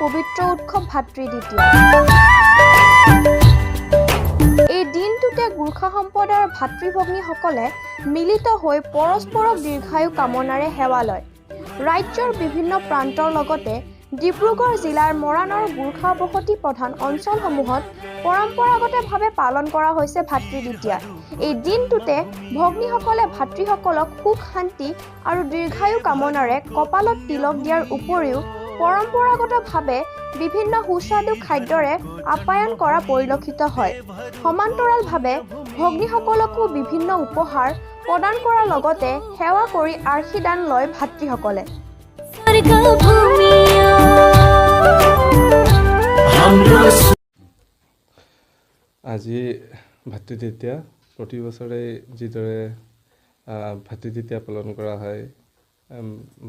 পবিত্ৰ উৎসৱ ভাতৃদ্বিতীয়া। এই দিনটোতে গোৰ্খা সম্প্ৰদায়ৰ ভাতৃ-ভগ্নীসকলে মিলিত হৈ পৰস্পৰক দীৰ্ঘায়ু কামনাৰে সেৱা লয়। ৰাজ্যৰ বিভিন্ন প্ৰান্তৰ লগতে ডিব্ৰুগড় জিলাৰ মৰাণৰ গোৰ্খা বসতি প্ৰধান অঞ্চলসমূহত পৰম্পৰাগতভাৱে পালন কৰা হৈছে ভাতৃদ্বিতীয়া। এই দিনটোতে ভগ্নীসকলে ভাতৃসকলক সুখ শান্তি আৰু দীৰ্ঘায়ু কামনাৰে কপালত তিলক দিয়াৰ উপৰিও পৰম্পৰাগতভাৱে বিভিন্ন সুস্বাদু খাদ্যৰে আপ্যায়ন কৰা পৰিলক্ষিত হয়। সমান্তৰালভাৱে ভগ্নীসকলকো বিভিন্ন উপহাৰ প্ৰদান কৰাৰ লগতে সেৱা কৰি আৰ্শীদান লয় ভাতৃসকলে। আজি ভাতৃদ্বিতীয়া। প্ৰতি বছৰে যিদৰে ভাতৃদ্বিতীয়া পালন কৰা হয়,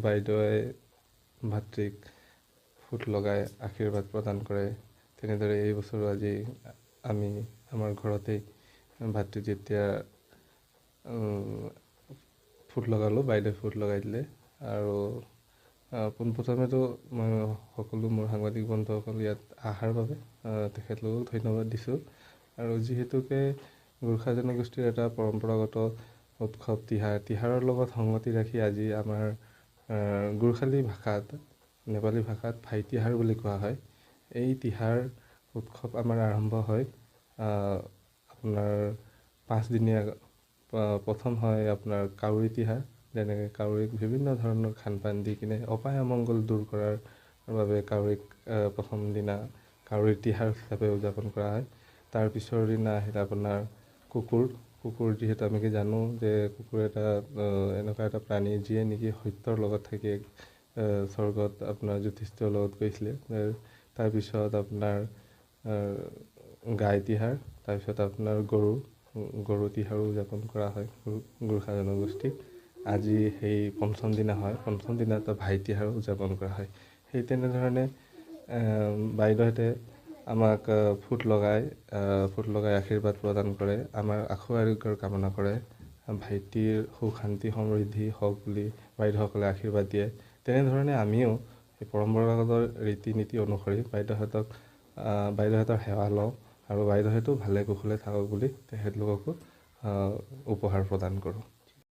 বাইদেৱে ভাতৃক ফুট লগাই আশীৰ্বাদ প্ৰদান কৰে, তেনেদৰে এই বছৰো আজি আমি আমাৰ ঘৰতেই ভাতৃদ্বিতীয়া ফুট লগালোঁ। বাইদেৱে ফুট লগাই দিলে আৰু পোনপ্ৰথমেতো মই সকলো মোৰ সাংবাদিক বন্ধুসকল ইয়াত অহাৰ বাবে তেখেতলোকক ধন্যবাদ দিছোঁ। আৰু যিহেতুকে গোৰ্খা জনগোষ্ঠীৰ এটা পৰম্পৰাগত উৎসৱ তিহাৰৰ লগত সংগতি ৰাখি আজি আমাৰ গোৰ্খালী ভাষাত, নেপালী ভাষাত ভাইতিহাৰ বুলি কোৱা হয়। এই তিহাৰ উৎসৱ আমাৰ আৰম্ভ হয় আপোনাৰ 5 দিনীয়া। প্ৰথম হয় আপোনাৰ কাউৰী তিহাৰ, যেনেকৈ কাউৰীক বিভিন্ন ধৰণৰ খান পান দি কিনে অপায় অমংগল দূৰ কৰাৰ বাবে কাউৰীক প্ৰথম দিনা কাউৰীৰ তিহাৰ হিচাপে উদযাপন কৰা হয়। তাৰ পিছৰ দিনা আহিলে আপোনাৰ কুকুৰ, যিহেতু আমি জানো যে কুকুৰ এটা এনেকুৱা এটা প্ৰাণী যিয়ে নেকি সত্যৰ লগত থাকি স্বৰ্গত আপোনাৰ যুধিষ্ঠিৰৰ লগত গৈছিলে। তাৰপিছত আপোনাৰ গাই তিহাৰ, তাৰপিছত আপোনাৰ গৰু তিহাৰো উদযাপন কৰা হয় গোৰ্খা জনগোষ্ঠীক। আজি সেই পঞ্চম দিনা হয়, পঞ্চম দিনা এটা ভাইতিহাৰো উদযাপন কৰা হয়। সেই তেনেধৰণে বাইদেউহঁতে আমাক ফুট লগাই আশীৰ্বাদ প্ৰদান কৰে, আমাৰ আশু আৰোগ্যৰ কামনা কৰে, ভাইটিৰ সুখ শান্তি সমৃদ্ধি হওক বুলি বাইদেউসকলে আশীৰ্বাদ দিয়ে। তেনেধৰণে আমিও এই পৰম্পৰাগত ৰীতি নীতি অনুসৰি বাইদেউহঁতৰ সেৱা লওঁ আৰু বাইদেউহঁতো ভালে কুশলে থাকক বুলি তেখেতলোককো উপহাৰ প্ৰদান কৰোঁ।